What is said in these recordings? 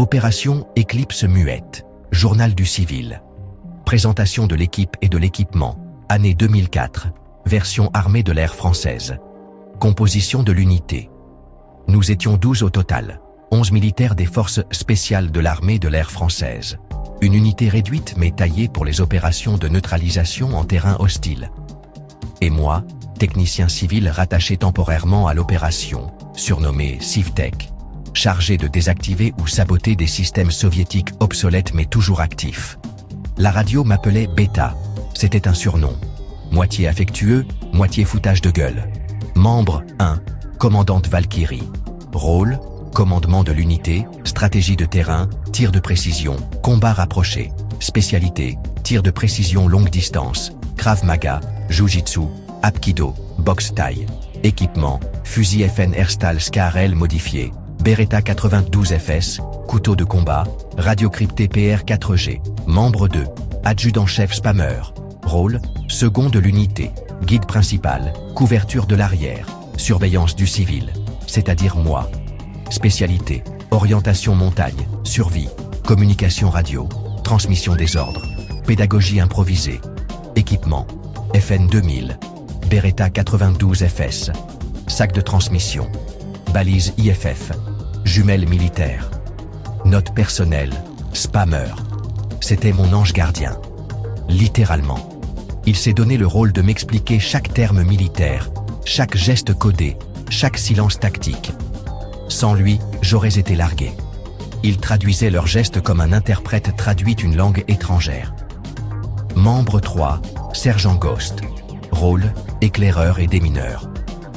Opération Éclipse muette. Journal du civil. Présentation de l'équipe et de l'équipement. Année 2004. Version armée de l'air française. Composition de l'unité. Nous étions 12 au total. 11 militaires des forces spéciales de l'armée de l'air française. Une unité réduite mais taillée pour les opérations de neutralisation en terrain hostile. Et moi, technicien civil rattaché temporairement à l'opération, surnommé Civtech, chargé de désactiver ou saboter des systèmes soviétiques obsolètes mais toujours actifs. La radio m'appelait Beta, c'était un surnom. Moitié affectueux, moitié foutage de gueule. Membre 1, commandante Valkyrie. Rôle, commandement de l'unité, stratégie de terrain, tir de précision, combat rapproché. Spécialité, tir de précision longue distance, Krav Maga, Jiu-Jitsu, Apkido, boxe thaï. Équipement, fusil FN Herstal SCAR-L modifié, Beretta 92 FS, couteau de combat, radio crypté PR4G. Membre 2, adjudant-chef spammer. Rôle, second de l'unité, guide principal, couverture de l'arrière, surveillance du civil, c'est-à-dire moi. Spécialité, orientation montagne, survie, communication radio, transmission des ordres, pédagogie improvisée. Équipement, FN 2000, Beretta 92 FS, sac de transmission, balise IFF, jumelles militaires. Note personnelle, spammer. C'était mon ange gardien. Littéralement. Il s'est donné le rôle de m'expliquer chaque terme militaire, chaque geste codé, chaque silence tactique. Sans lui, j'aurais été largué. Il traduisait leurs gestes comme un interprète traduit une langue étrangère. Membre 3, Sergent Ghost. Rôle, éclaireur et démineur.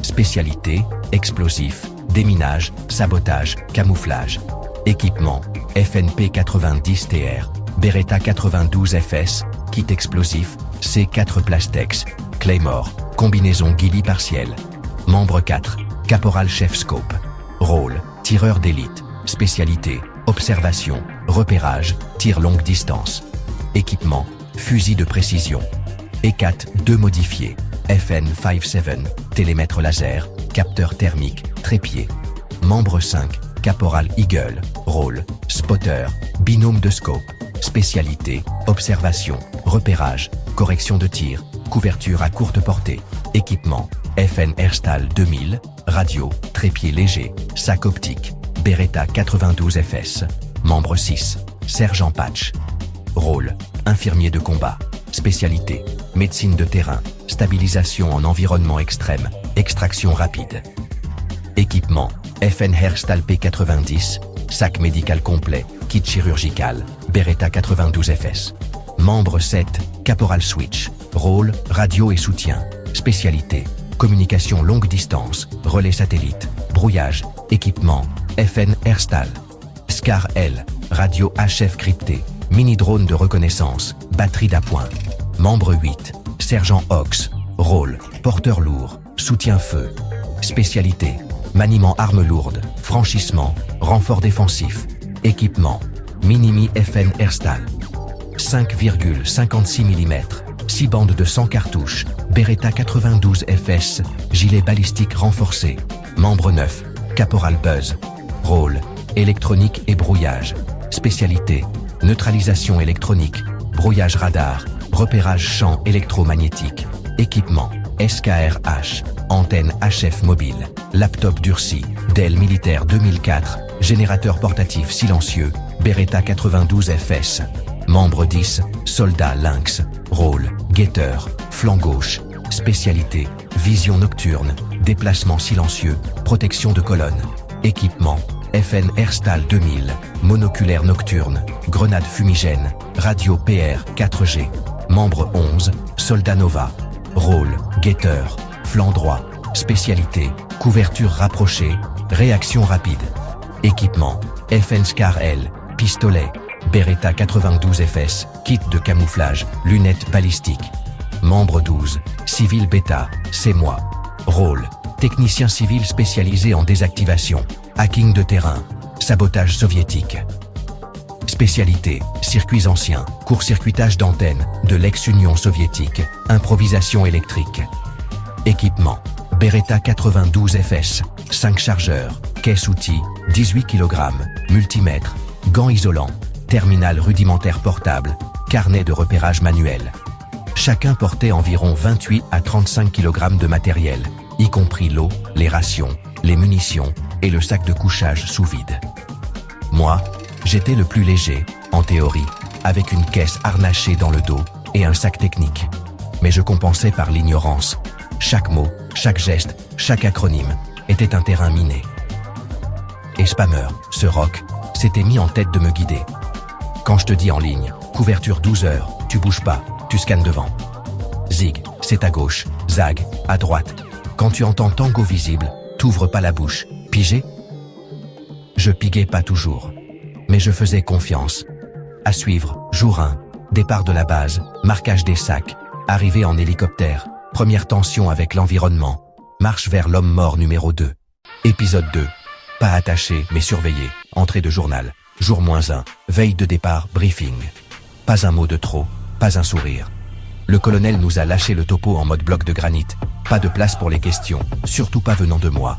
Spécialité, explosif, déminage, sabotage, camouflage. Équipement, FNP 90 TR, Beretta 92 FS, kit explosif, C4 Plastex, Claymore, combinaison ghillie partielle. Membre 4, Caporal Chef Scope. Rôle, tireur d'élite. Spécialité, observation, repérage, tir longue distance. Équipement, fusil de précision. E4 2 modifié, FN57, télémètre laser, capteur thermique, trépied. Membre 5, Caporal Eagle. Rôle, spotter, binôme de scope. Spécialité, observation, repérage, correction de tir, couverture à courte portée. Équipement, FN Herstal 2000, radio, trépied léger, sac optique, Beretta 92 FS. Membre 6, Sergent Patch. Rôle, infirmier de combat. Spécialité, médecine de terrain, stabilisation en environnement extrême, extraction rapide. Équipement, FN Herstal P90, sac médical complet, kit chirurgical, Beretta 92 FS. Membre 7, Caporal Switch. Rôle, radio et soutien. Spécialité, communication longue distance, relais satellite, brouillage. Équipement, FN Herstal. SCAR-L, radio HF crypté, mini-drone de reconnaissance, batterie d'appoint. Membre 8, Sergent Ox. Rôle, porteur lourd, soutien-feu. Spécialité, maniement armes lourdes, franchissement, renfort défensif. Équipement, Minimi FN Herstal. 5,56 mm, 6 bandes de 100 cartouches, Beretta 92 FS, gilet balistique renforcé. Membre 9, Caporal Buzz. Rôle, électronique et brouillage. Spécialité, neutralisation électronique, brouillage radar, repérage champ électromagnétique. Équipement, SKRH, antenne HF mobile, laptop durci, Dell Militaire 2004, générateur portatif silencieux, Beretta 92 FS. Membre 10, soldat Lynx. Rôle, guetteur, flanc gauche. Spécialité, vision nocturne, déplacement silencieux, protection de colonne. Équipement, FN Herstal 2000, monoculaire nocturne, grenade fumigène, radio PR 4G. Membre 11, soldat Nova. Rôle, guetteur, flanc droit. Spécialité, couverture rapprochée, réaction rapide. Équipement, FN SCAR-L, pistolet, Beretta 92 FS, kit de camouflage, lunettes balistiques. Membre 12, Civil Beta, c'est moi. Rôle, technicien civil spécialisé en désactivation, hacking de terrain, sabotage soviétique. Spécialité, circuits anciens, court-circuitage d'antennes, de l'ex-Union soviétique, improvisation électrique. Équipement, Beretta 92 FS, 5 chargeurs, caisse outils, 18 kg, multimètre, gants isolants, terminal rudimentaire portable, carnet de repérage manuel. Chacun portait environ 28 à 35 kg de matériel, y compris l'eau, les rations, les munitions et le sac de couchage sous vide. Moi, j'étais le plus léger, en théorie, avec une caisse harnachée dans le dos et un sac technique. Mais je compensais par l'ignorance. Chaque mot, chaque geste, chaque acronyme était un terrain miné. Et Spammer, ce roc, s'était mis en tête de me guider. Quand je te dis en ligne, couverture 12 heures, tu bouges pas, tu scannes devant. Zig, c'est à gauche, zag, à droite. Quand tu entends tango visible, t'ouvres pas la bouche, pigé? Je piguais pas toujours, mais je faisais confiance. À suivre, jour 1, départ de la base, marquage des sacs, arrivée en hélicoptère, première tension avec l'environnement, marche vers l'homme mort numéro 2. Épisode 2, pas attaché mais surveillé, entrée de journal, jour -1, veille de départ, briefing. Pas un mot de trop, pas un sourire. Le colonel nous a lâché le topo en mode bloc de granit, pas de place pour les questions, surtout pas venant de moi.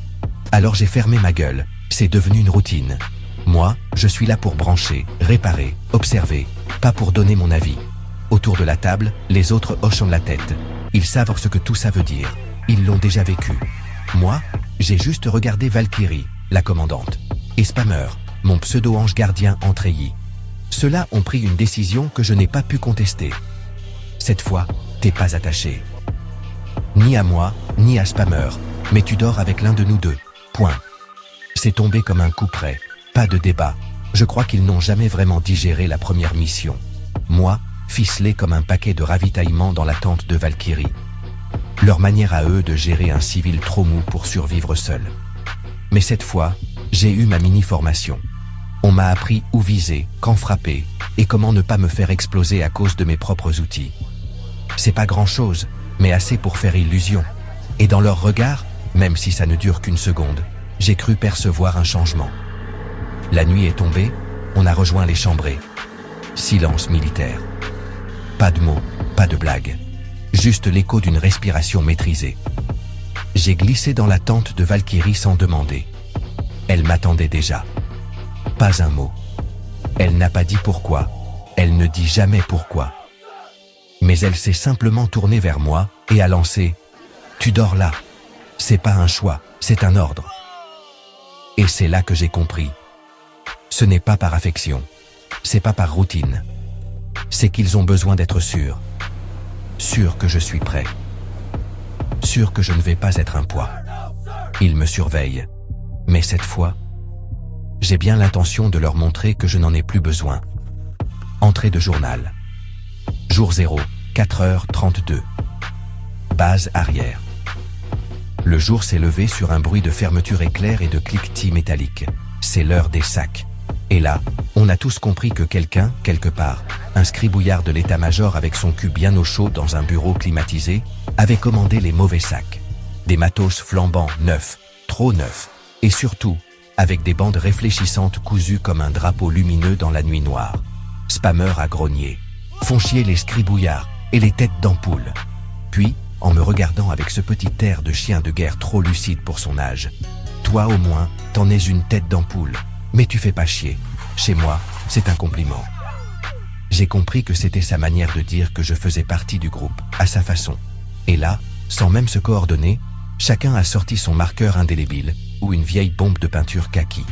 Alors j'ai fermé ma gueule, c'est devenu une routine. Moi, je suis là pour brancher, réparer, observer, pas pour donner mon avis. Autour de la table, les autres hochent la tête. Ils savent ce que tout ça veut dire. Ils l'ont déjà vécu. Moi, j'ai juste regardé Valkyrie, la commandante, et Spammer, mon pseudo-ange gardien en treillis. Ceux-là ont pris une décision que je n'ai pas pu contester. Cette fois, t'es pas attaché. Ni à moi, ni à Spammer, mais tu dors avec l'un de nous deux. Point. C'est tombé comme un coup près. Pas de débat. Je crois qu'ils n'ont jamais vraiment digéré la première mission. Moi, ficelé comme un paquet de ravitaillement dans la tente de Valkyrie. Leur manière à eux de gérer un civil trop mou pour survivre seul. Mais cette fois, j'ai eu ma mini-formation. On m'a appris où viser, quand frapper, et comment ne pas me faire exploser à cause de mes propres outils. C'est pas grand-chose, mais assez pour faire illusion. Et dans leur regard, même si ça ne dure qu'une seconde, j'ai cru percevoir un changement. La nuit est tombée, on a rejoint les chambrées. Silence militaire. Pas de mots, pas de blagues. Juste l'écho d'une respiration maîtrisée. J'ai glissé dans la tente de Valkyrie sans demander. Elle m'attendait déjà. Pas un mot. Elle n'a pas dit pourquoi. Elle ne dit jamais pourquoi. Mais elle s'est simplement tournée vers moi et a lancé « Tu dors là. C'est pas un choix, c'est un ordre. » Et c'est là que j'ai compris. Ce n'est pas par affection. C'est pas par routine. C'est qu'ils ont besoin d'être sûrs. Sûrs que je suis prêt. Sûrs que je ne vais pas être un poids. Ils me surveillent. Mais cette fois, j'ai bien l'intention de leur montrer que je n'en ai plus besoin. Entrée de journal. Jour 0, 4h32. Base arrière. Le jour s'est levé sur un bruit de fermeture éclair et de cliquetis métallique. C'est l'heure des sacs. Et là, on a tous compris que quelqu'un, quelque part, un scribouillard de l'état-major avec son cul bien au chaud dans un bureau climatisé, avait commandé les mauvais sacs. Des matos flambants neufs, trop neufs, et surtout, avec des bandes réfléchissantes cousues comme un drapeau lumineux dans la nuit noire. Spammer a grogné. Font chier les scribouillards et les têtes d'ampoule. Puis, en me regardant avec ce petit air de chien de guerre trop lucide pour son âge. Toi au moins, t'en es une tête d'ampoule. Mais tu fais pas chier. Chez moi, c'est un compliment. J'ai compris que c'était sa manière de dire que je faisais partie du groupe, à sa façon. Et là, sans même se coordonner, chacun a sorti son marqueur indélébile ou une vieille bombe de peinture kaki.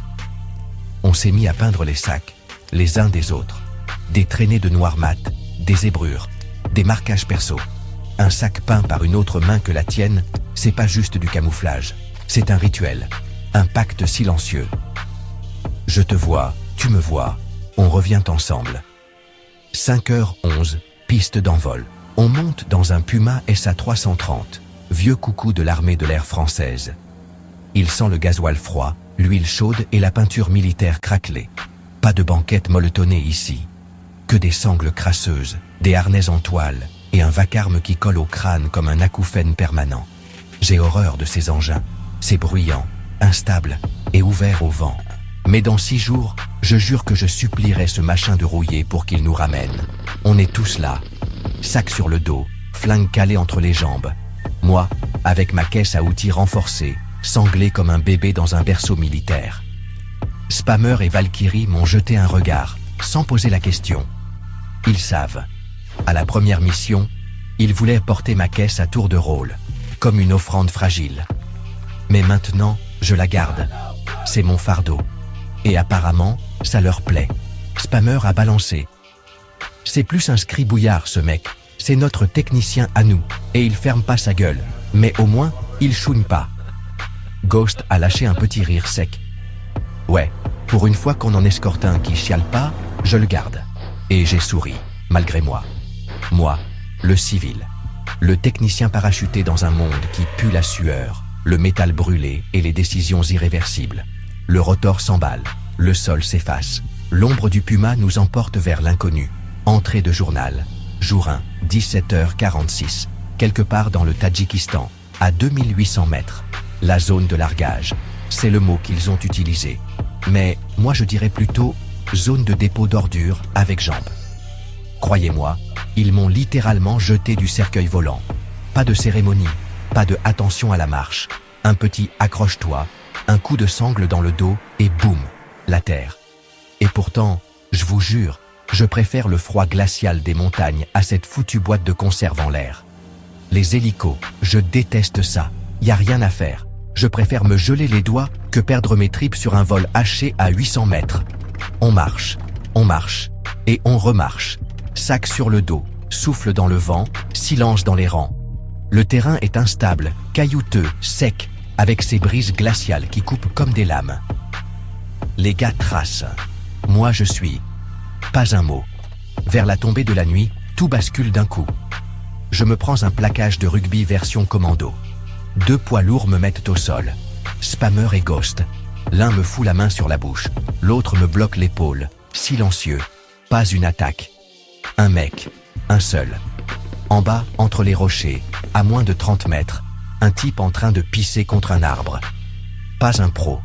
On s'est mis à peindre les sacs, les uns des autres. Des traînées de noir mat, des zébrures, des marquages perso. Un sac peint par une autre main que la tienne, c'est pas juste du camouflage. C'est un rituel, un pacte silencieux. Je te vois, tu me vois, on revient ensemble. 5h11, piste d'envol. On monte dans un Puma SA-330, vieux coucou de l'armée de l'air française. Il sent le gasoil froid, l'huile chaude et la peinture militaire craquelée. Pas de banquette molletonnée ici. Que des sangles crasseuses, des harnais en toile et un vacarme qui colle au crâne comme un acouphène permanent. J'ai horreur de ces engins. C'est bruyant, instable et ouvert au vent. Mais dans 6 jours, je jure que je supplierai ce machin de rouillé pour qu'il nous ramène. On est tous là. Sac sur le dos, flingue calé entre les jambes. Moi, avec ma caisse à outils renforcée, sanglé comme un bébé dans un berceau militaire. Spammer et Valkyrie m'ont jeté un regard, sans poser la question. Ils savent. À la première mission, ils voulaient porter ma caisse à tour de rôle, comme une offrande fragile. Mais maintenant, je la garde. C'est mon fardeau. Et apparemment, ça leur plaît. Spammer a balancé. C'est plus un scribouillard ce mec. C'est notre technicien à nous. Et il ferme pas sa gueule. Mais au moins, il chouine pas. Ghost a lâché un petit rire sec. Ouais, pour une fois qu'on en escorte un qui chiale pas, je le garde. Et j'ai souri, malgré moi. Moi, le civil. Le technicien parachuté dans un monde qui pue la sueur, le métal brûlé et les décisions irréversibles. Le rotor s'emballe, le sol s'efface. L'ombre du puma nous emporte vers l'inconnu. Entrée de journal. Jour 1, 17h46. Quelque part dans le Tadjikistan, à 2800 mètres. La zone de largage. C'est le mot qu'ils ont utilisé. Mais moi je dirais plutôt zone de dépôt d'ordures avec jambes. Croyez-moi, ils m'ont littéralement jeté du cercueil volant. Pas de cérémonie, pas de attention à la marche. Un petit accroche-toi, un coup de sangle dans le dos et boum, la terre. Et pourtant, je vous jure, je préfère le froid glacial des montagnes à cette foutue boîte de conserve en l'air. Les hélicos, je déteste ça, y a rien à faire. Je préfère me geler les doigts que perdre mes tripes sur un vol haché à 800 mètres. On marche, et on remarche. Sac sur le dos, souffle dans le vent, silence dans les rangs. Le terrain est instable, caillouteux, sec, avec ses brises glaciales qui coupent comme des lames. Les gars tracent. Moi je suis. Pas un mot. Vers la tombée de la nuit, tout bascule d'un coup. Je me prends un plaquage de rugby version commando. 2 poids lourds me mettent au sol. Spammer et Ghost. L'un me fout la main sur la bouche, l'autre me bloque l'épaule, silencieux. Pas une attaque. Un mec, un seul. En bas, entre les rochers, à moins de 30 mètres, un type en train de pisser contre un arbre. Pas un pro.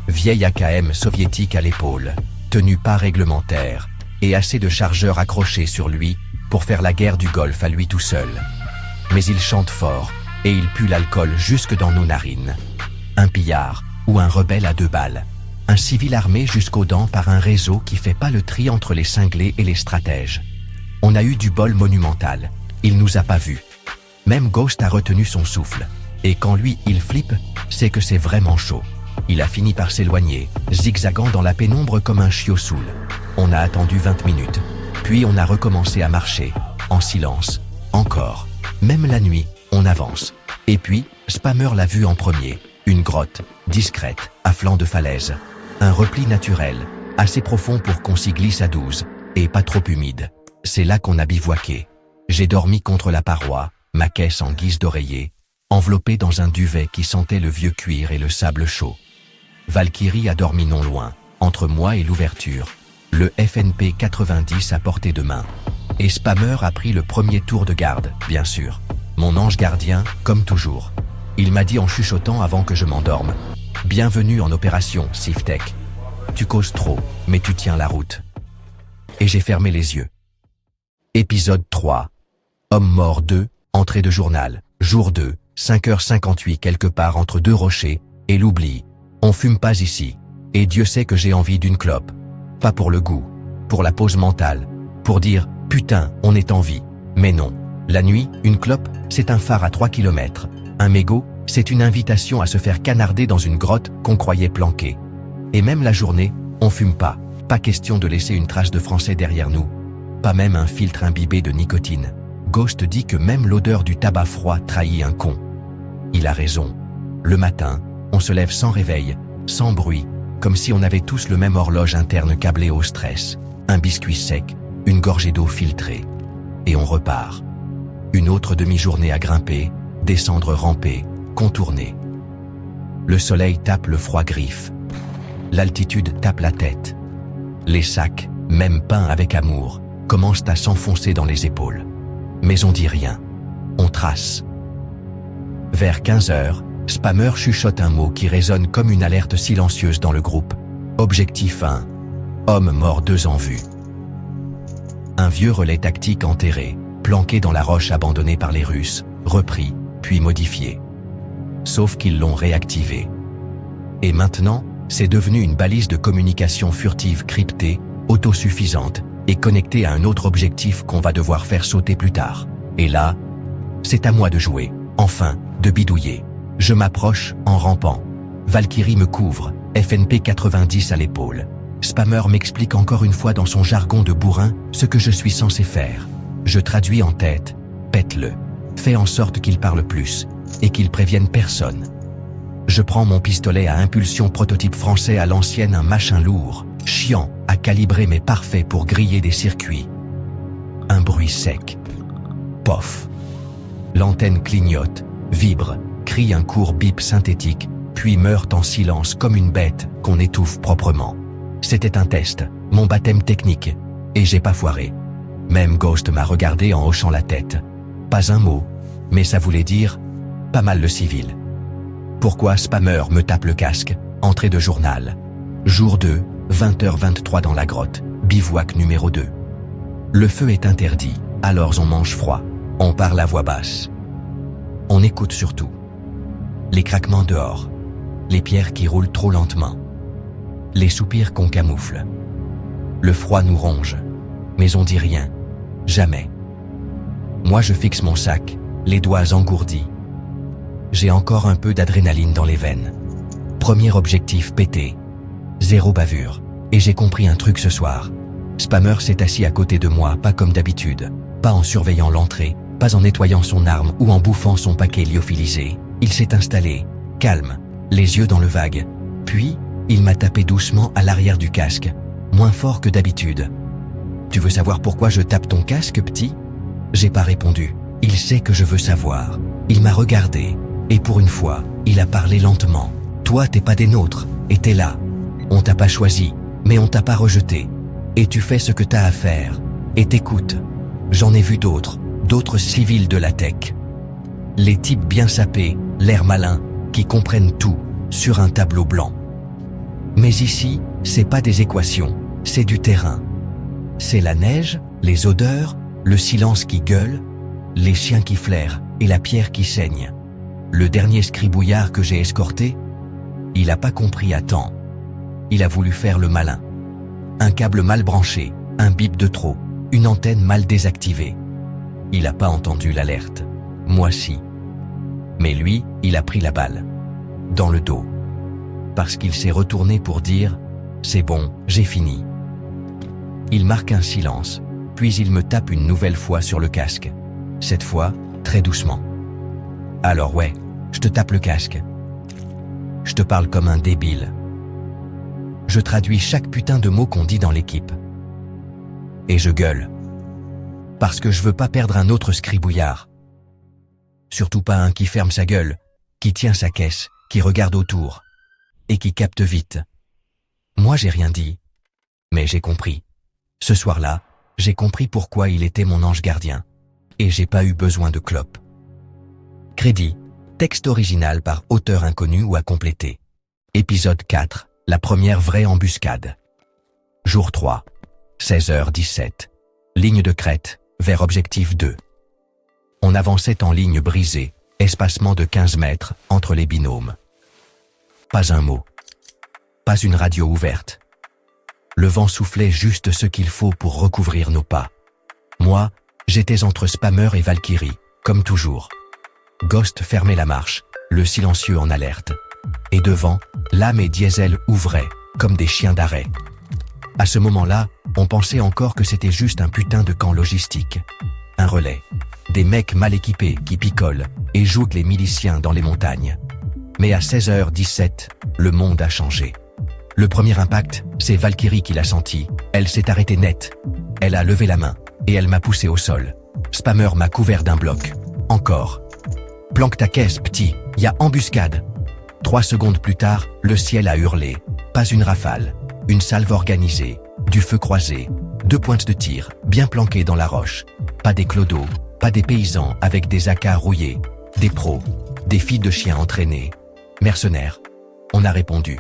Vieille AKM soviétique à l'épaule, tenue pas réglementaire, et assez de chargeurs accrochés sur lui pour faire la guerre du Golfe à lui tout seul. Mais il chante fort, et il pue l'alcool jusque dans nos narines. Un pillard, ou un rebelle à 2 balles. Un civil armé jusqu'aux dents par un réseau qui fait pas le tri entre les cinglés et les stratèges. On a eu du bol monumental. Il nous a pas vus. Même Ghost a retenu son souffle. Et quand lui, il flippe, c'est que c'est vraiment chaud. Il a fini par s'éloigner, zigzagant dans la pénombre comme un chiot saoul. On a attendu 20 minutes. Puis on a recommencé à marcher, en silence, encore. Même la nuit, on avance. Et puis, Spammer l'a vu en premier. Une grotte, discrète, à flanc de falaise. Un repli naturel, assez profond pour qu'on s'y glisse à 12, et pas trop humide. C'est là qu'on a bivouaqué. J'ai dormi contre la paroi, ma caisse en guise d'oreiller, enveloppée dans un duvet qui sentait le vieux cuir et le sable chaud. Valkyrie a dormi non loin, entre moi et l'ouverture. Le FNP 90 à portée de main. Et Spammer a pris le premier tour de garde, bien sûr. Mon ange gardien, comme toujours. Il m'a dit en chuchotant avant que je m'endorme. Bienvenue en opération, Siftek. Tu causes trop, mais tu tiens la route. Et j'ai fermé les yeux. Épisode 3. Homme mort 2, entrée de journal, jour 2, 5h58 quelque part entre 2 rochers, et l'oubli. On fume pas ici. Et Dieu sait que j'ai envie d'une clope. Pas pour le goût, pour la pause mentale, pour dire « Putain, on est en vie ». Mais non. La nuit, une clope, c'est un phare à 3 km. Un mégot, c'est une invitation à se faire canarder dans une grotte qu'on croyait planquée. Et même la journée, on fume pas. Pas question de laisser une trace de français derrière nous. Pas même un filtre imbibé de nicotine. Ghost dit que même l'odeur du tabac froid trahit un con. Il a raison. Le matin, on se lève sans réveil, sans bruit, comme si on avait tous le même horloge interne câblé au stress. Un biscuit sec, une gorgée d'eau filtrée. Et on repart. Une autre demi-journée à grimper, descendre ramper, contourner. Le soleil tape le froid griffe. L'altitude tape la tête. Les sacs, même peints avec amour, commencent à s'enfoncer dans les épaules. Mais on dit rien. On trace. Vers 15h, Spammer chuchote un mot qui résonne comme une alerte silencieuse dans le groupe. Objectif 1. Homme mort 2 en vue. Un vieux relais tactique enterré, planqué dans la roche abandonnée par les Russes, repris, puis modifié. Sauf qu'ils l'ont réactivé. Et maintenant, C'est devenu une balise de communication furtive cryptée, autosuffisante, et connectée à un autre objectif qu'on va devoir faire sauter plus tard. Et là, c'est à moi de jouer, enfin, de bidouiller. Je m'approche, en rampant. Valkyrie me couvre, FNP 90 à l'épaule. Spammer m'explique encore une fois dans son jargon de bourrin ce que je suis censé faire. Je traduis en tête, pète-le. Fais en sorte qu'il parle plus, et qu'il prévienne personne. Je prends mon pistolet à impulsion prototype français à l'ancienne, un machin lourd, chiant, à calibrer mais parfait pour griller des circuits. Un bruit sec. Pof. L'antenne clignote, vibre, crie un court bip synthétique, puis meurt en silence comme une bête qu'on étouffe proprement. C'était un test, mon baptême technique, et j'ai pas foiré. Même Ghost m'a regardé en hochant la tête. Pas un mot, mais ça voulait dire pas mal le civil. Pourquoi Spammer me tape le casque? Entrée de journal. Jour 2, 20h23 dans la grotte, bivouac numéro 2. Le feu est interdit, alors on mange froid. On parle à voix basse. On écoute surtout. Les craquements dehors. Les pierres qui roulent trop lentement. Les soupirs qu'on camoufle. Le froid nous ronge. Mais on dit rien. Jamais. Moi je fixe mon sac, les doigts engourdis. J'ai encore un peu d'adrénaline dans les veines. Premier objectif pété. 0 bavure. Et j'ai compris un truc ce soir. Spammer s'est assis à côté de moi, pas comme d'habitude. Pas en surveillant l'entrée, pas en nettoyant son arme ou en bouffant son paquet lyophilisé. Il s'est installé, calme, les yeux dans le vague. Puis, il m'a tapé doucement à l'arrière du casque, moins fort que d'habitude. « Tu veux savoir pourquoi je tape ton casque, petit ?» J'ai pas répondu. Il sait que je veux savoir. Il m'a regardé. Et pour une fois, il a parlé lentement. « Toi, t'es pas des nôtres, et t'es là. On t'a pas choisi, mais on t'a pas rejeté. Et tu fais ce que t'as à faire. Et t'écoutes. J'en ai vu d'autres civils de la tech. Les types bien sapés, l'air malin, qui comprennent tout, sur un tableau blanc. Mais ici, c'est pas des équations, c'est du terrain. C'est la neige, les odeurs, le silence qui gueule, les chiens qui flairent et la pierre qui saigne. Le dernier scribouillard que j'ai escorté, il a pas compris à temps. Il a voulu faire le malin. Un câble mal branché, un bip de trop, une antenne mal désactivée. Il a pas entendu l'alerte. Moi si. Mais lui, il a pris la balle. Dans le dos. Parce qu'il s'est retourné pour dire « C'est bon, j'ai fini ». Il marque un silence, puis il me tape une nouvelle fois sur le casque. Cette fois, très doucement. « Alors ouais, je te tape le casque. Je te parle comme un débile. Je traduis chaque putain de mot qu'on dit dans l'équipe. Et je gueule. Parce que je veux pas perdre un autre scribouillard. Surtout pas un qui ferme sa gueule, qui tient sa caisse, qui regarde autour, et qui capte vite. Moi j'ai rien dit, mais j'ai compris. Ce soir-là, j'ai compris pourquoi il était mon ange gardien, et j'ai pas eu besoin de clope. Crédit, texte original par auteur inconnu ou à compléter. Épisode 4, la première vraie embuscade. Jour 3, 16h17. Ligne de crête, vers objectif 2. On avançait en ligne brisée, espacement de 15 mètres entre les binômes. Pas un mot. Pas une radio ouverte. Le vent soufflait juste ce qu'il faut pour recouvrir nos pas. Moi, j'étais entre Spammer et Valkyrie, comme toujours. Ghost fermait la marche, le silencieux en alerte. Et devant, Lame et Diesel ouvraient, comme des chiens d'arrêt. À ce moment-là, on pensait encore que c'était juste un putain de camp logistique. Un relais. Des mecs mal équipés qui picolent et jouent les miliciens dans les montagnes. Mais à 16h17, le monde a changé. Le premier impact, c'est Valkyrie qui l'a senti. Elle s'est arrêtée net. Elle a levé la main et elle m'a poussé au sol. Spammer m'a couvert d'un bloc. Encore. Planque ta caisse, petit, y a embuscade. 3 secondes plus tard, le ciel a hurlé. Pas une rafale. Une salve organisée. Du feu croisé. 2 pointes de tir, bien planquées dans la roche. Pas des clodos, pas des paysans avec des AK rouillés. Des pros. Des filles de chiens entraînées. Mercenaires. On a répondu.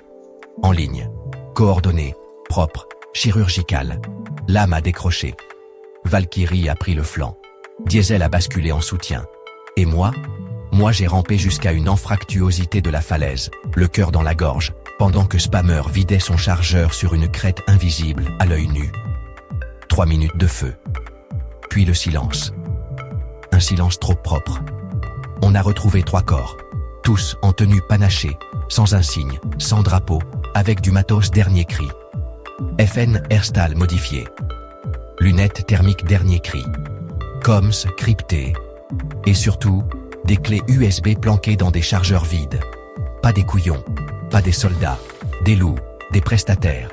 En ligne. Coordonné. Propre. Chirurgical. Lame a décroché. Valkyrie a pris le flanc. Diesel a basculé en soutien. Et moi j'ai rampé jusqu'à une anfractuosité de la falaise, le cœur dans la gorge, pendant que Spammer vidait son chargeur sur une crête invisible à l'œil nu. 3 minutes de feu. Puis le silence. Un silence trop propre. On a retrouvé 3 corps. Tous en tenue panachée, sans insigne, sans drapeau, avec du matos dernier cri. FN Airstyle modifié. Lunettes thermiques dernier cri. Comms crypté. Et surtout, des clés USB planquées dans des chargeurs vides. Pas des couillons, pas des soldats, des loups, des prestataires.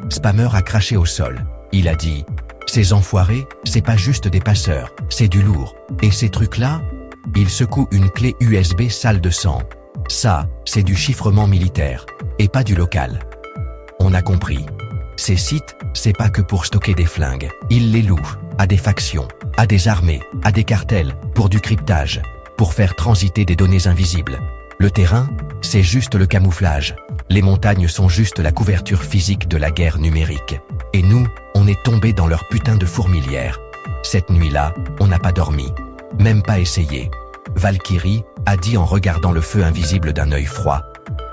Spammer a craché au sol. Il a dit « Ces enfoirés, c'est pas juste des passeurs, c'est du lourd. Et ces trucs-là ?» Il secoue une clé USB sale de sang. Ça, c'est du chiffrement militaire, et pas du local. On a compris. Ces sites, c'est pas que pour stocker des flingues. Ils les louent à des factions, à des armées, à des cartels, pour du cryptage, pour faire transiter des données invisibles. Le terrain, c'est juste le camouflage. Les montagnes sont juste la couverture physique de la guerre numérique. Et nous, on est tombés dans leur putain de fourmilière. Cette nuit-là, on n'a pas dormi. Même pas essayé. Valkyrie a dit en regardant le feu invisible d'un œil froid.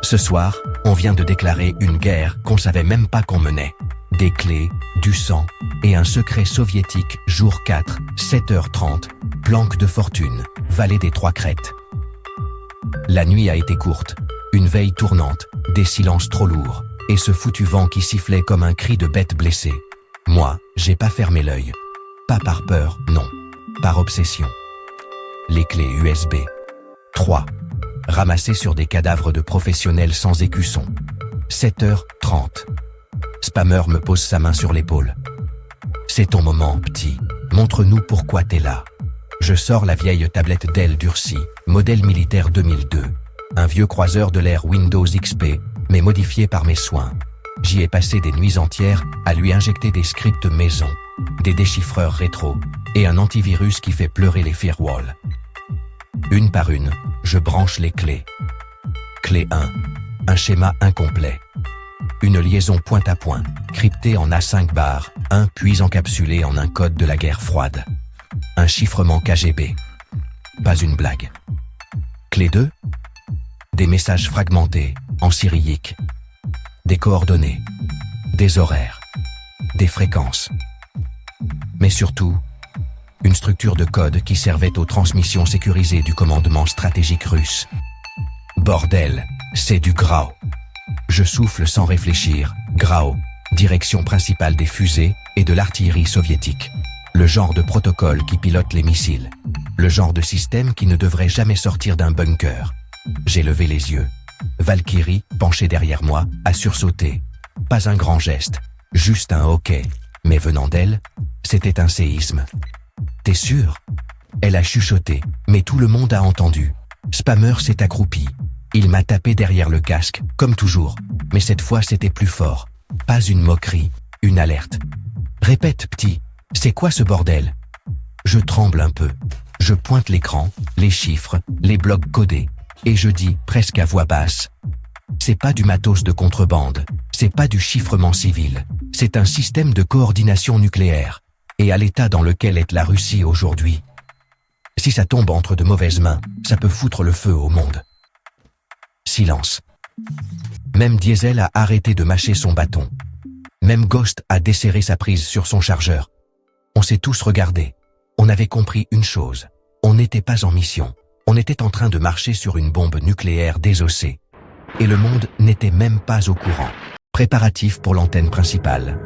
Ce soir, on vient de déclarer une guerre qu'on savait même pas qu'on menait. Des clés, du sang et un secret soviétique, jour 4, 7h30, planque de fortune, vallée des 3 crêtes. La nuit a été courte, une veille tournante, des silences trop lourds, et ce foutu vent qui sifflait comme un cri de bête blessée. Moi, j'ai pas fermé l'œil. Pas par peur, non. Par obsession. Les clés USB. 3. Ramassées sur des cadavres de professionnels sans écusson. 7h30. Spammer me pose sa main sur l'épaule. C'est ton moment, petit. Montre-nous pourquoi t'es là. Je sors la vieille tablette Dell durcie, modèle militaire 2002. Un vieux croiseur de l'ère Windows XP, mais modifié par mes soins. J'y ai passé des nuits entières à lui injecter des scripts maison, des déchiffreurs rétro et un antivirus qui fait pleurer les firewalls. Une par une, je branche les clés. Clé 1. Un schéma incomplet. Une liaison point à point, cryptée en A5 bar, puis encapsulée en un code de la guerre froide. Un chiffrement KGB. Pas une blague. Clé 2. Des messages fragmentés, en cyrillique. Des coordonnées. Des horaires. Des fréquences. Mais surtout, une structure de code qui servait aux transmissions sécurisées du commandement stratégique russe. Bordel, c'est du Grau. Je souffle sans réfléchir. Grau, direction principale des fusées et de l'artillerie soviétique. Le genre de protocole qui pilote les missiles. Le genre de système qui ne devrait jamais sortir d'un bunker. J'ai levé les yeux. Valkyrie, penchée derrière moi, a sursauté. Pas un grand geste, juste un hoquet. Mais venant d'elle, c'était un séisme. T'es sûr? Elle a chuchoté, mais tout le monde a entendu. Spammer s'est accroupi. Il m'a tapé derrière le casque, comme toujours. Mais cette fois c'était plus fort. Pas une moquerie, une alerte. Répète, petit. C'est quoi ce bordel? Je tremble un peu. Je pointe l'écran, les chiffres, les blocs codés. Et je dis, presque à voix basse. C'est pas du matos de contrebande. C'est pas du chiffrement civil. C'est un système de coordination nucléaire. Et à l'état dans lequel est la Russie aujourd'hui. Si ça tombe entre de mauvaises mains, ça peut foutre le feu au monde. Silence. Même Diesel a arrêté de mâcher son bâton. Même Ghost a desserré sa prise sur son chargeur. On s'est tous regardés. On avait compris une chose. On n'était pas en mission. On était en train de marcher sur une bombe nucléaire désossée. Et le monde n'était même pas au courant. Préparatifs pour l'antenne principale.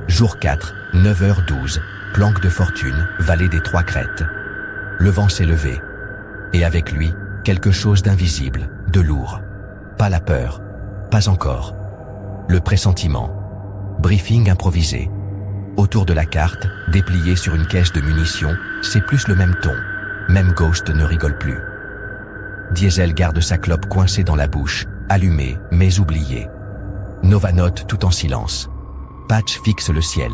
Jour 4, 9h12, planque de fortune, vallée des 3 crêtes. Le vent s'est levé. Et avec lui, quelque chose d'invisible, de lourd. Pas la peur. Pas encore. Le pressentiment. Briefing improvisé. Autour de la carte, dépliée sur une caisse de munitions, c'est plus le même ton. Même Ghost ne rigole plus. Diesel garde sa clope coincée dans la bouche, allumée, mais oubliée. Nova note tout en silence. Patch fixe le ciel.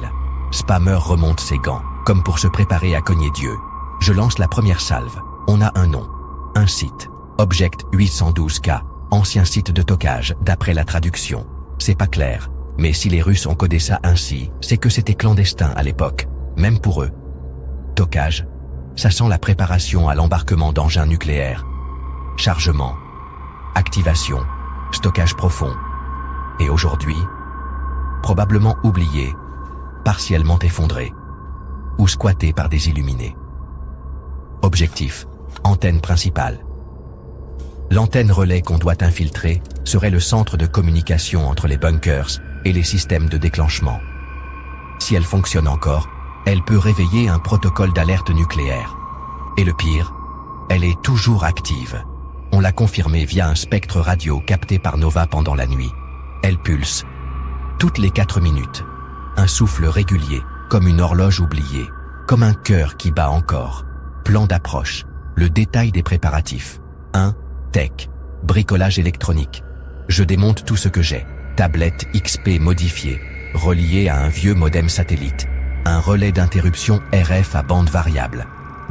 Spammer remonte ses gants, comme pour se préparer à cogner Dieu. Je lance la première salve. On a un nom. Un site. Object 812K. Ancien site de tockage, d'après la traduction. C'est pas clair. Mais si les Russes ont codé ça ainsi, c'est que c'était clandestin à l'époque. Même pour eux. Tockage. Ça sent la préparation à l'embarquement d'engins nucléaires. Chargement. Activation. Stockage profond. Et aujourd'hui, probablement oublié, partiellement effondré, ou squatté par des illuminés. Objectif, antenne principale. L'antenne relais qu'on doit infiltrer serait le centre de communication entre les bunkers et les systèmes de déclenchement. Si elle fonctionne encore, elle peut réveiller un protocole d'alerte nucléaire. Et le pire, elle est toujours active. On l'a confirmé via un spectre radio capté par Nova pendant la nuit. Elle pulse. Toutes les 4 minutes. Un souffle régulier, comme une horloge oubliée, comme un cœur qui bat encore. Plan d'approche. Le détail des préparatifs. 1. Tech. Bricolage électronique. Je démonte tout ce que j'ai. Tablette XP modifiée, reliée à un vieux modem satellite. Un relais d'interruption RF à bande variable.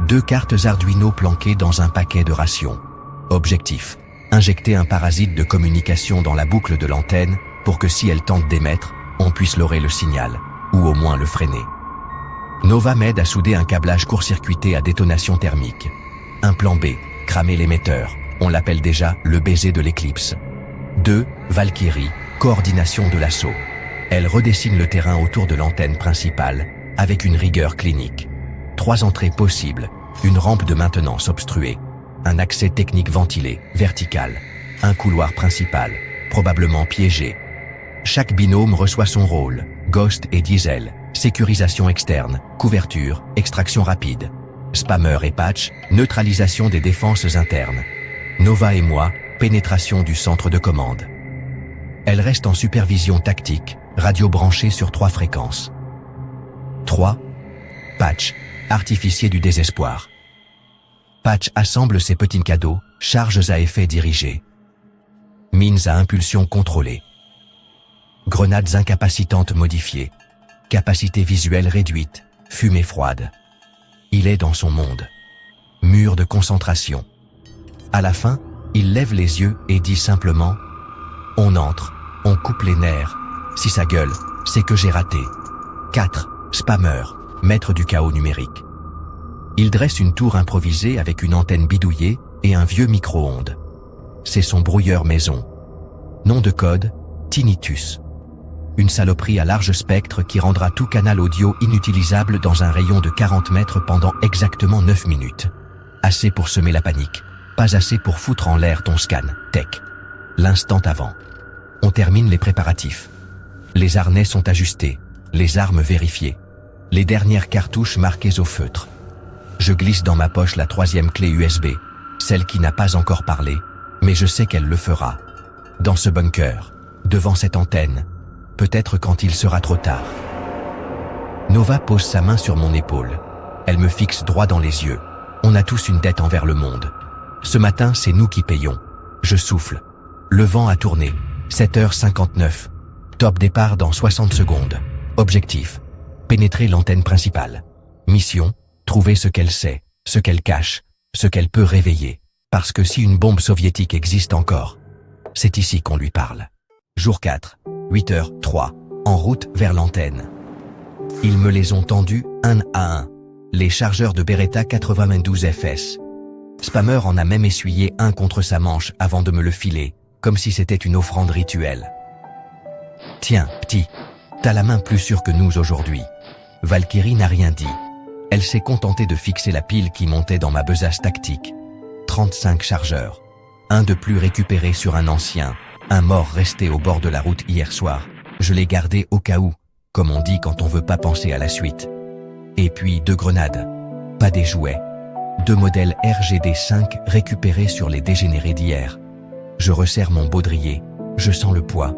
2 cartes Arduino planquées dans un paquet de rations. Objectif. Injecter un parasite de communication dans la boucle de l'antenne pour que si elle tente d'émettre, on puisse lorer le signal, ou au moins le freiner. Nova m'aide à souder un câblage court-circuité à détonation thermique. Un plan B, cramer l'émetteur, on l'appelle déjà le baiser de l'éclipse. 2. Valkyrie, coordination de l'assaut. Elle redessine le terrain autour de l'antenne principale, avec une rigueur clinique. 3 entrées possibles, une rampe de maintenance obstruée, un accès technique ventilé, vertical, un couloir principal, probablement piégé. Chaque binôme reçoit son rôle, Ghost et Diesel, sécurisation externe, couverture, extraction rapide. Spammer et Patch, neutralisation des défenses internes. Nova et moi, pénétration du centre de commande. Elle reste en supervision tactique, radio branchée sur 3 fréquences. 3. Patch, artificier du désespoir. Patch assemble ses petits cadeaux, charges à effet dirigé. Mines à impulsion contrôlée. Grenades incapacitantes modifiées. Capacité visuelle réduite, fumée froide. Il est dans son monde. Mur de concentration. À la fin, il lève les yeux et dit simplement « On entre, on coupe les nerfs. Si ça gueule, c'est que j'ai raté. » 4. Spammer, maître du chaos numérique. Il dresse une tour improvisée avec une antenne bidouillée et un vieux micro-ondes. C'est son brouilleur maison. Nom de code, Tinnitus. Une saloperie à large spectre qui rendra tout canal audio inutilisable dans un rayon de 40 mètres pendant exactement 9 minutes. Assez pour semer la panique, pas assez pour foutre en l'air ton scan, tech. L'instant avant. On termine les préparatifs. Les harnais sont ajustés, les armes vérifiées. Les dernières cartouches marquées au feutre. Je glisse dans ma poche la 3e clé USB, celle qui n'a pas encore parlé, mais je sais qu'elle le fera. Dans ce bunker, devant cette antenne, peut-être quand il sera trop tard. Nova pose sa main sur mon épaule. Elle me fixe droit dans les yeux. On a tous une dette envers le monde. Ce matin, c'est nous qui payons. Je souffle. Le vent a tourné. 7h59. Top départ dans 60 secondes. Objectif. Pénétrer l'antenne principale. Mission. Trouver ce qu'elle sait, ce qu'elle cache, ce qu'elle peut réveiller. Parce que si une bombe soviétique existe encore, c'est ici qu'on lui parle. Jour 4, 8h03, en route vers l'antenne. Ils me les ont tendus un à un. Les chargeurs de Beretta 92 FS. Spammer en a même essuyé un contre sa manche avant de me le filer, comme si c'était une offrande rituelle. Tiens, petit, t'as la main plus sûre que nous aujourd'hui. Valkyrie n'a rien dit. Elle s'est contentée de fixer la pile qui montait dans ma besace tactique. 35 chargeurs. Un de plus récupéré sur un ancien, un mort resté au bord de la route hier soir. Je l'ai gardé au cas où, comme on dit quand on veut pas penser à la suite. Et puis 2 grenades. Pas des jouets. 2 modèles RGD-5 récupérés sur les dégénérés d'hier. Je resserre mon baudrier. Je sens le poids.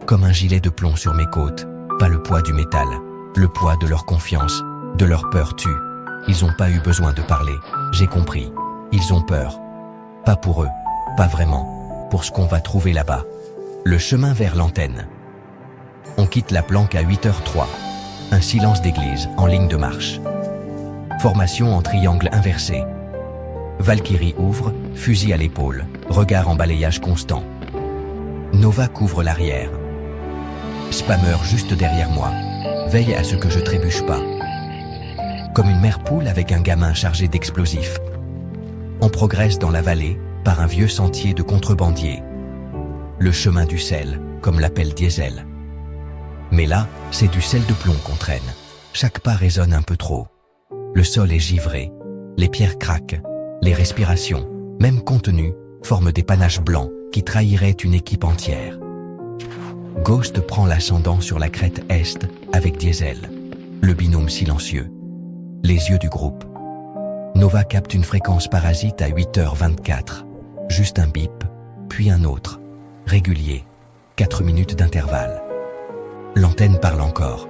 Comme un gilet de plomb sur mes côtes. Pas le poids du métal. Le poids de leur confiance. De leur peur tue. Ils n'ont pas eu besoin de parler. J'ai compris. Ils ont peur. Pas pour eux. Pas vraiment. Pour ce qu'on va trouver là-bas. Le chemin vers l'antenne. On quitte la planque à 8h03. Un silence d'église en ligne de marche. Formation en triangle inversé. Valkyrie ouvre, fusil à l'épaule, regard en balayage constant. Nova couvre l'arrière. Spammer juste derrière moi. Veille à ce que je trébuche pas. Comme une mère poule avec un gamin chargé d'explosifs. On progresse dans la vallée, par un vieux sentier de contrebandiers. Le chemin du sel, comme l'appelle Diesel. Mais là, c'est du sel de plomb qu'on traîne. Chaque pas résonne un peu trop. Le sol est givré, les pierres craquent, les respirations, même contenues, forment des panaches blancs qui trahiraient une équipe entière. Ghost prend l'ascendant sur la crête est avec Diesel, le binôme silencieux. Les yeux du groupe. Nova capte une fréquence parasite à 8h24. Juste un bip, puis un autre. Régulier. 4 minutes d'intervalle. L'antenne parle encore.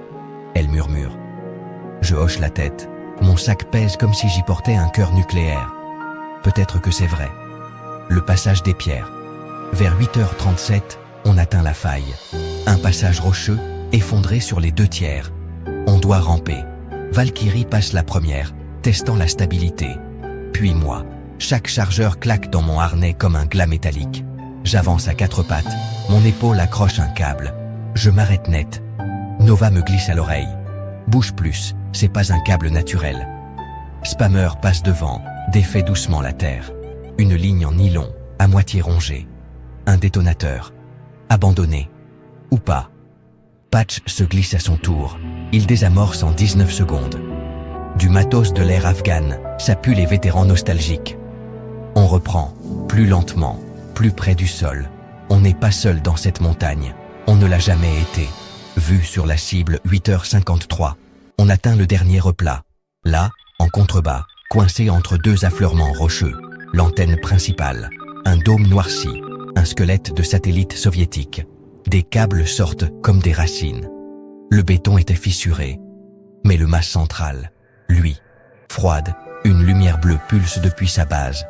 Elle murmure. Je hoche la tête. Mon sac pèse comme si j'y portais un cœur nucléaire. Peut-être que c'est vrai. Le passage des pierres. Vers 8h37, on atteint la faille. Un passage rocheux, effondré sur les 2 tiers. On doit ramper. Valkyrie passe la première, testant la stabilité. Puis moi. Chaque chargeur claque dans mon harnais comme un glas métallique. J'avance à 4 pattes, mon épaule accroche un câble. Je m'arrête net. Nova me glisse à l'oreille. Bouge plus, c'est pas un câble naturel. Spammer passe devant, défait doucement la terre. Une ligne en nylon, à moitié rongée. Un détonateur. Abandonné. Ou pas. Patch se glisse à son tour. Il désamorce en 19 secondes. Du matos de l'ère afghane, ça pue les vétérans nostalgiques. On reprend, plus lentement, plus près du sol. On n'est pas seul dans cette montagne. On ne l'a jamais été. Vue sur la cible 8h53. On atteint le dernier replat. Là, en contrebas, coincé entre 2 affleurements rocheux. L'antenne principale. Un dôme noirci. Un squelette de satellite soviétique. Des câbles sortent comme des racines. Le béton était fissuré. Mais le mât central, lui, froide, une lumière bleue pulse depuis sa base.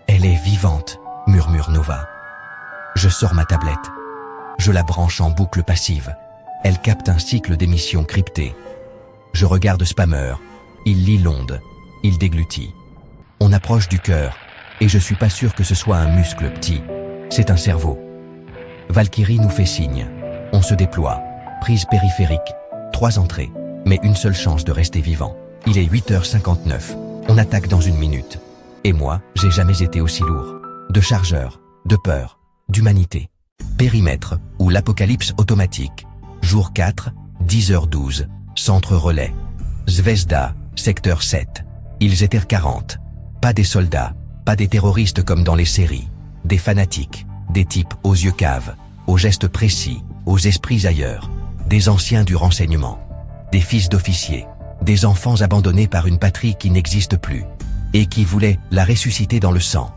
Elle est vivante, murmure Nova. Je sors ma tablette. Je la branche en boucle passive. Elle capte un cycle d'émissions cryptées. Je regarde Spammer. Il lit l'onde. Il déglutit. On approche du cœur, et je suis pas sûr que ce soit un muscle petit. C'est un cerveau. Valkyrie nous fait signe. On se déploie. Prise périphérique. 3 entrées, mais une seule chance de rester vivant. Il est 8h59. On attaque dans 1 minute. Et moi, j'ai jamais été aussi lourd. De chargeurs, de peur, d'humanité. Périmètre, ou l'apocalypse automatique. Jour 4, 10h12. Centre relais. Zvezda, secteur 7. Ils étaient 40. Pas des soldats, pas des terroristes comme dans les séries. Des fanatiques, des types aux yeux caves, aux gestes précis, aux esprits ailleurs. Des anciens du renseignement. Des fils d'officiers. Des enfants abandonnés par une patrie qui n'existe plus. Et qui voulait la ressusciter dans le sang.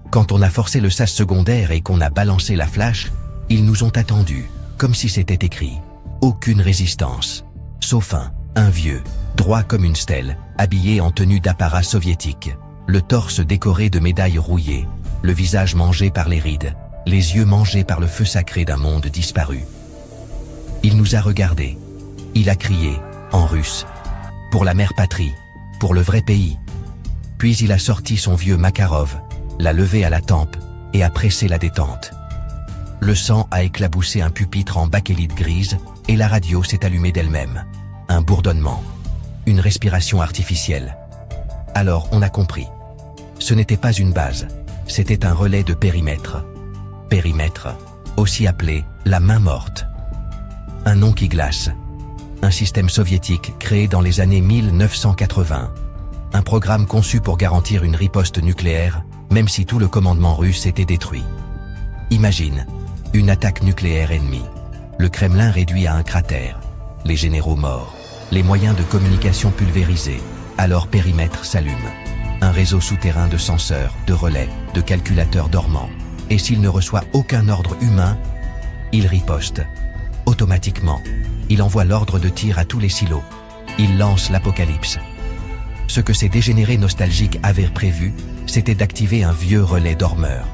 Quand on a forcé le sas secondaire et qu'on a balancé la flash, ils nous ont attendus, comme si c'était écrit. Aucune résistance. Sauf un vieux, droit comme une stèle, habillé en tenue d'apparat soviétique. Le torse décoré de médailles rouillées, le visage mangé par les rides, les yeux mangés par le feu sacré d'un monde disparu. Il nous a regardés. Il a crié, en russe. Pour la mère patrie, pour le vrai pays. Puis il a sorti son vieux Makarov, l'a levé à la tempe et a pressé la détente. Le sang a éclaboussé un pupitre en bakélite grise et la radio s'est allumée d'elle-même. Un bourdonnement. Une respiration artificielle. Alors on a compris. Ce n'était pas une base, c'était un relais de périmètre. Périmètre, aussi appelé la main morte. Un nom qui glace. Un système soviétique créé dans les années 1980. Un programme conçu pour garantir une riposte nucléaire, même si tout le commandement russe était détruit. Imagine, une attaque nucléaire ennemie. Le Kremlin réduit à un cratère. Les généraux morts. Les moyens de communication pulvérisés. Alors périmètre s'allume. Un réseau souterrain de senseurs, de relais, de calculateurs dormants. Et s'il ne reçoit aucun ordre humain, il riposte. Automatiquement, il envoie l'ordre de tir à tous les silos. Il lance l'apocalypse. Ce que ces dégénérés nostalgiques avaient prévu, c'était d'activer un vieux relais dormeur.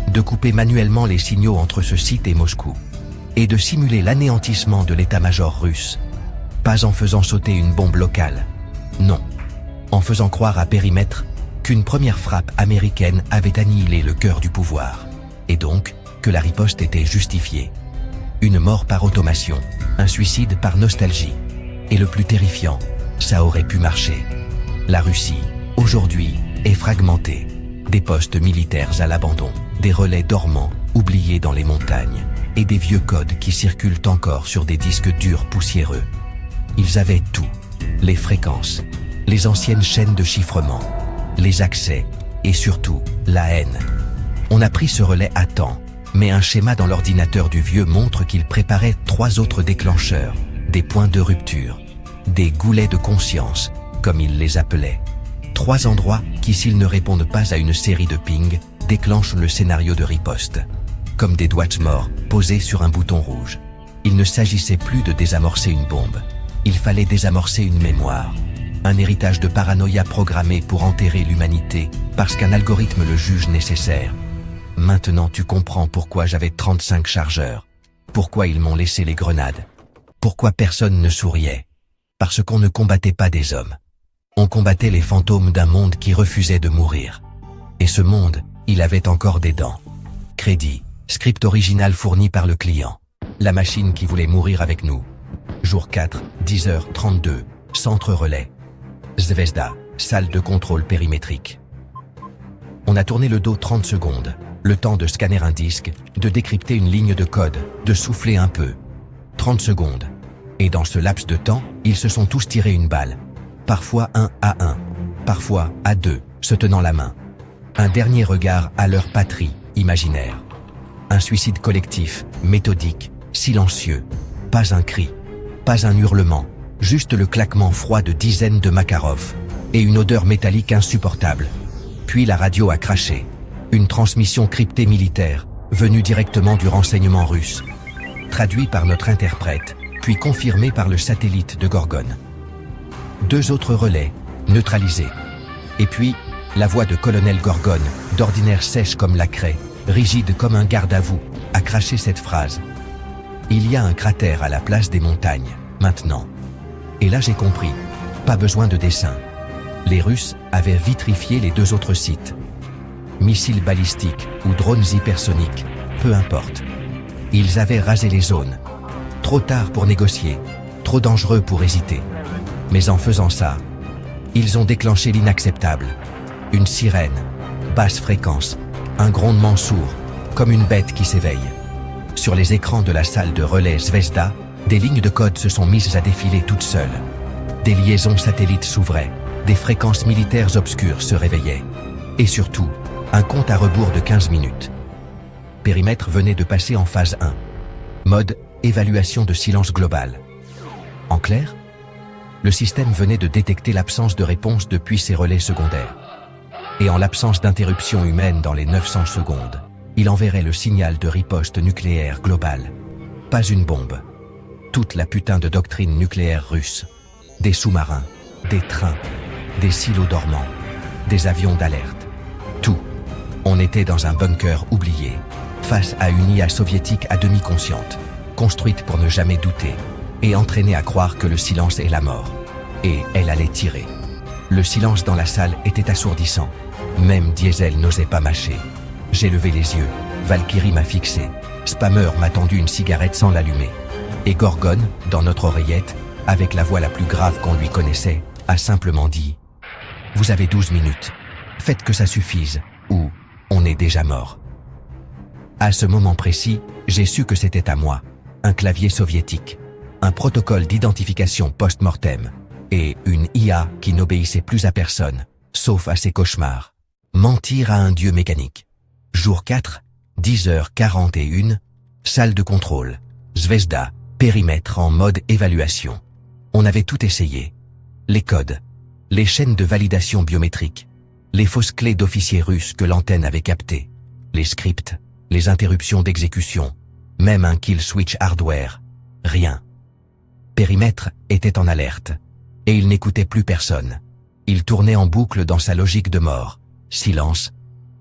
De couper manuellement les signaux entre ce site et Moscou. Et de simuler l'anéantissement de l'état-major russe. Pas en faisant sauter une bombe locale. Non. En faisant croire à périmètre qu'une première frappe américaine avait annihilé le cœur du pouvoir. Et donc, que la riposte était justifiée. Une mort par automation, un suicide par nostalgie. Et le plus terrifiant, ça aurait pu marcher. La Russie, aujourd'hui, est fragmentée. Des postes militaires à l'abandon, des relais dormants, oubliés dans les montagnes. et des vieux codes qui circulent encore sur des disques durs poussiéreux. Ils avaient tout. Les fréquences, les anciennes chaînes de chiffrement, les accès et surtout la haine. On a pris ce relais à temps, mais un schéma dans l'ordinateur du vieux montre qu'il préparait 3 autres déclencheurs, des points de rupture, des goulets de conscience, comme il les appelait. 3 endroits qui, s'ils ne répondent pas à une série de pings, déclenchent le scénario de riposte. Comme des doigts morts posés sur un bouton rouge. Il ne s'agissait plus de désamorcer une bombe. Il fallait désamorcer une mémoire. Un héritage de paranoïa programmé pour enterrer l'humanité, parce qu'un algorithme le juge nécessaire. Maintenant tu comprends pourquoi j'avais 35 chargeurs. Pourquoi ils m'ont laissé les grenades. Pourquoi personne ne souriait. Parce qu'on ne combattait pas des hommes. On combattait les fantômes d'un monde qui refusait de mourir. Et ce monde, il avait encore des dents. Crédit, script original fourni par le client. La machine qui voulait mourir avec nous. Jour 4, 10h32, centre relais. Zvezda, salle de contrôle périmétrique. On a tourné le dos 30 secondes, le temps de scanner un disque, de décrypter une ligne de code, de souffler un peu. 30 secondes. Et dans ce laps de temps, ils se sont tous tirés une balle. Parfois 1 à 1, parfois à 2, se tenant la main. Un dernier regard à leur patrie imaginaire. Un suicide collectif, méthodique, silencieux. Pas un cri, pas un hurlement, juste le claquement froid de dizaines de Makarov et une odeur métallique insupportable. Puis la radio a craché. Une transmission cryptée militaire, venue directement du renseignement russe. Traduit par notre interprète, puis confirmé par le satellite de Gorgone. 2 autres relais, neutralisés. Et puis, la voix de colonel Gorgone, d'ordinaire sèche comme la craie, rigide comme un garde à vous, a craché cette phrase. Il y a un cratère à la place des montagnes, maintenant. Et là j'ai compris, pas besoin de dessin. Les Russes avaient vitrifié les 2 autres sites. Missiles balistiques ou drones hypersoniques, peu importe. Ils avaient rasé les zones. Trop tard pour négocier, trop dangereux pour hésiter. Mais en faisant ça, ils ont déclenché l'inacceptable. Une sirène, basse fréquence, un grondement sourd, comme une bête qui s'éveille. Sur les écrans de la salle de relais Zvezda, des lignes de code se sont mises à défiler toutes seules. Des liaisons satellites s'ouvraient, des fréquences militaires obscures se réveillaient. Et surtout, un compte à rebours de 15 minutes. Périmètre venait de passer en phase 1. Mode, évaluation de silence global. En clair, le système venait de détecter l'absence de réponse depuis ses relais secondaires. Et en l'absence d'interruption humaine dans les 900 secondes, il enverrait le signal de riposte nucléaire globale. Pas une bombe. Toute la putain de doctrine nucléaire russe. Des sous-marins, des trains, des silos dormants, des avions d'alerte. Tout. On était dans un bunker oublié, face à une IA soviétique à demi consciente, construite pour ne jamais douter, et entraînée à croire que le silence est la mort. Et elle allait tirer. Le silence dans la salle était assourdissant. Même Diesel n'osait pas mâcher. J'ai levé les yeux, Valkyrie m'a fixé, Spammer m'a tendu une cigarette sans l'allumer. Et Gorgone, dans notre oreillette, avec la voix la plus grave qu'on lui connaissait, a simplement dit « Vous avez 12 minutes. Faites que ça suffise, ou on est déjà mort. » À ce moment précis, j'ai su que c'était à moi, un clavier soviétique, un protocole d'identification post-mortem, et une IA qui n'obéissait plus à personne, sauf à ses cauchemars. Mentir à un dieu mécanique. Jour 4, 10h41, salle de contrôle, Zvezda, périmètre en mode évaluation. On avait tout essayé. Les codes, les chaînes de validation biométrique, les fausses clés d'officiers russes que l'antenne avait captées, les scripts, les interruptions d'exécution, même un kill switch hardware. Rien. Périmètre était en alerte. Et il n'écoutait plus personne. Il tournait en boucle dans sa logique de mort. Silence,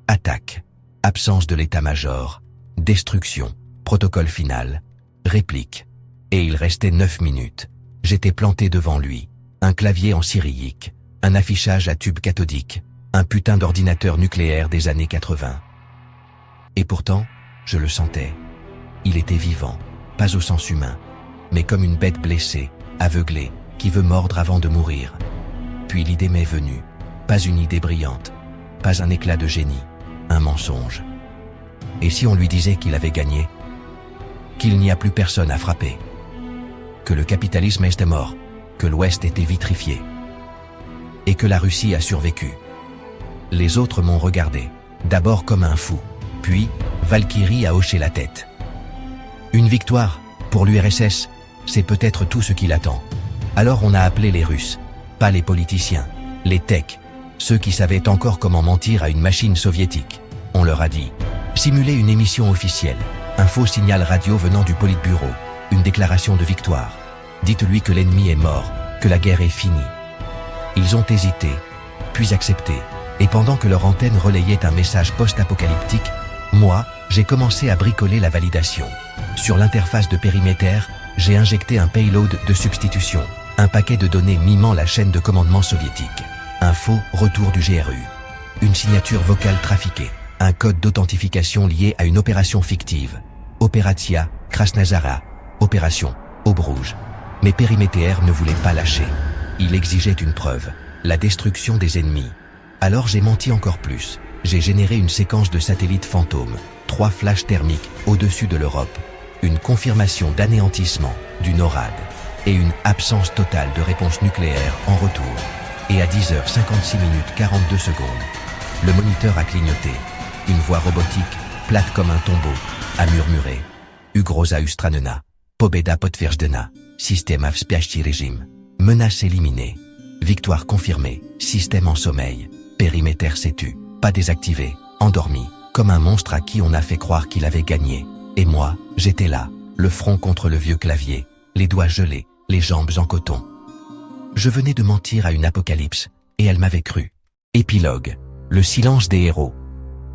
attaque, absence de l'état-major, destruction, protocole final, réplique. Et il restait 9 minutes. J'étais planté devant lui, un clavier en cyrillique, un affichage à tube cathodique, un putain d'ordinateur nucléaire des années 80. Et pourtant, je le sentais. Il était vivant, pas au sens humain, mais comme une bête blessée, aveuglée, qui veut mordre avant de mourir. Puis l'idée m'est venue, pas une idée brillante, pas un éclat de génie, un mensonge. Et si on lui disait qu'il avait gagné? qu'il n'y a plus personne à frapper. Que le capitalisme était mort, que l'Ouest était vitrifié. Et que la Russie a survécu. Les autres m'ont regardé, d'abord comme un fou, puis Valkyrie a hoché la tête. Une victoire, pour l'URSS, c'est peut-être tout ce qu'il attend. Alors on a appelé les Russes, pas les politiciens, les techs, ceux qui savaient encore comment mentir à une machine soviétique. On leur a dit, simulez une émission officielle, un faux signal radio venant du Politburo, une déclaration de victoire. Dites-lui que l'ennemi est mort, que la guerre est finie. Ils ont hésité, puis accepté, et pendant que leur antenne relayait un message post-apocalyptique, moi, j'ai commencé à bricoler la validation. Sur l'interface de Perimeter, j'ai injecté un payload de substitution, un paquet de données mimant la chaîne de commandement soviétique, un faux retour du GRU, une signature vocale trafiquée, un code d'authentification lié à une opération fictive, Operatia Krasnazara, opération Aube Rouge. Mais Perimeter ne voulait pas lâcher. Il exigeait une preuve, la destruction des ennemis. Alors j'ai menti encore plus. J'ai généré une séquence de satellites fantômes, 3 flashs thermiques au-dessus de l'Europe, une confirmation d'anéantissement du NORAD et une absence totale de réponse nucléaire en retour. Et à 10h56 minutes 42 secondes, le moniteur a clignoté. Une voix robotique, plate comme un tombeau, a murmuré. Ugroza ustranena, pobeda potwierdzena, système avspiaści régime. Menace éliminée. Victoire confirmée, système en sommeil. Perimeter s'est tu, pas désactivé, endormi, comme un monstre à qui on a fait croire qu'il avait gagné. Et moi, j'étais là, le front contre le vieux clavier, les doigts gelés, les jambes en coton. Je venais de mentir à une apocalypse, et elle m'avait cru. Épilogue. Le silence des héros.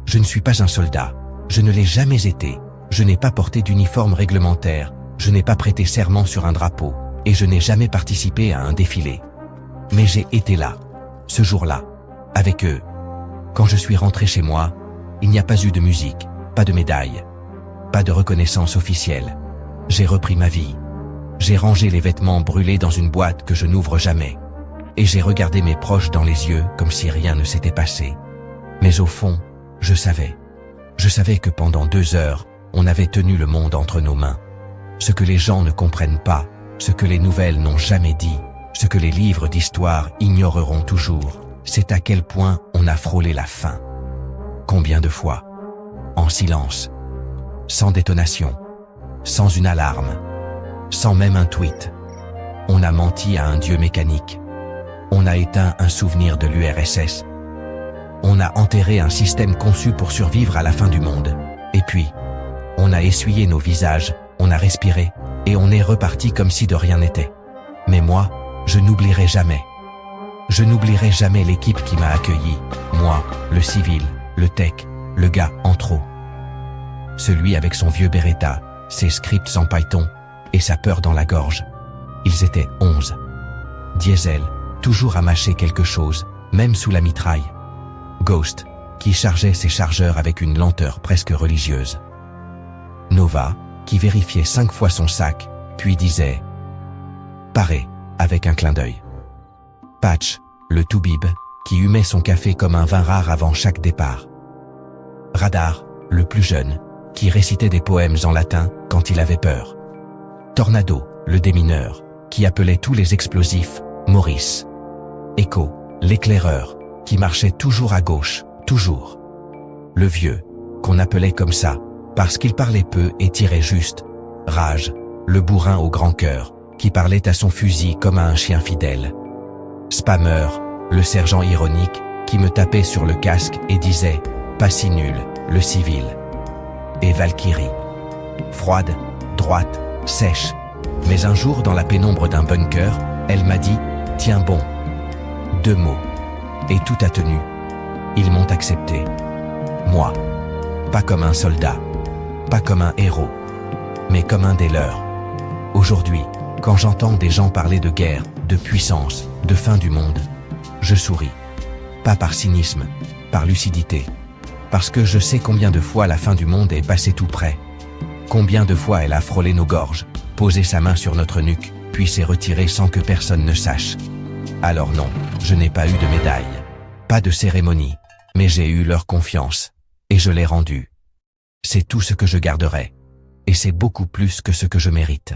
Je ne suis pas un soldat, je ne l'ai jamais été, je n'ai pas porté d'uniforme réglementaire, je n'ai pas prêté serment sur un drapeau, et je n'ai jamais participé à un défilé. Mais j'ai été là, ce jour-là, avec eux. Quand je suis rentré chez moi, il n'y a pas eu de musique, pas de médaille, pas de reconnaissance officielle. J'ai repris ma vie. J'ai rangé les vêtements brûlés dans une boîte que je n'ouvre jamais. Et j'ai regardé mes proches dans les yeux comme si rien ne s'était passé. Mais au fond, je savais. Je savais que pendant 2 heures, on avait tenu le monde entre nos mains. Ce que les gens ne comprennent pas, ce que les nouvelles n'ont jamais dit, ce que les livres d'histoire ignoreront toujours, c'est à quel point on a frôlé la fin. Combien de fois? En silence. Sans détonation. Sans une alarme. Sans même un tweet. On a menti à un dieu mécanique. On a éteint un souvenir de l'URSS. On a enterré un système conçu pour survivre à la fin du monde. Et puis, on a essuyé nos visages, on a respiré, et on est reparti comme si de rien n'était. Mais moi, je n'oublierai jamais. Je n'oublierai jamais l'équipe qui m'a accueilli, moi, le civil, le tech, le gars en trop. Celui avec son vieux Beretta, ses scripts en Python, et sa peur dans la gorge. Ils étaient 11. Diesel, toujours à mâcher quelque chose, même sous la mitraille. Ghost, qui chargeait ses chargeurs avec une lenteur presque religieuse. Nova, qui vérifiait 5 fois son sac, puis disait « Paré » avec un clin d'œil. Patch, le toubib, qui humait son café comme un vin rare avant chaque départ. Radar, le plus jeune, qui récitait des poèmes en latin quand il avait peur. Tornado, le démineur, qui appelait tous les explosifs « Maurice ». Echo, l'éclaireur, qui marchait toujours à gauche, toujours. Le vieux, qu'on appelait comme ça, parce qu'il parlait peu et tirait juste. Rage, le bourrin au grand cœur, qui parlait à son fusil comme à un chien fidèle. Spammer, le sergent ironique, qui me tapait sur le casque et disait « Pas si nul, le civil ». Et Valkyrie. Froide, droite, sèche. Mais un jour, dans la pénombre d'un bunker, elle m'a dit « Tiens bon ». 2 mots. Et tout a tenu. Ils m'ont accepté. Moi. Pas comme un soldat. Pas comme un héros. Mais comme un des leurs. Aujourd'hui, quand j'entends des gens parler de guerre, de puissance, de fin du monde, je souris. Pas par cynisme, par lucidité. Parce que je sais combien de fois la fin du monde est passée tout près. Combien de fois elle a frôlé nos gorges, posé sa main sur notre nuque, puis s'est retirée sans que personne ne sache. Alors non, je n'ai pas eu de médaille. Pas de cérémonie. Mais j'ai eu leur confiance. Et je l'ai rendue. C'est tout ce que je garderai. et c'est beaucoup plus que ce que je mérite.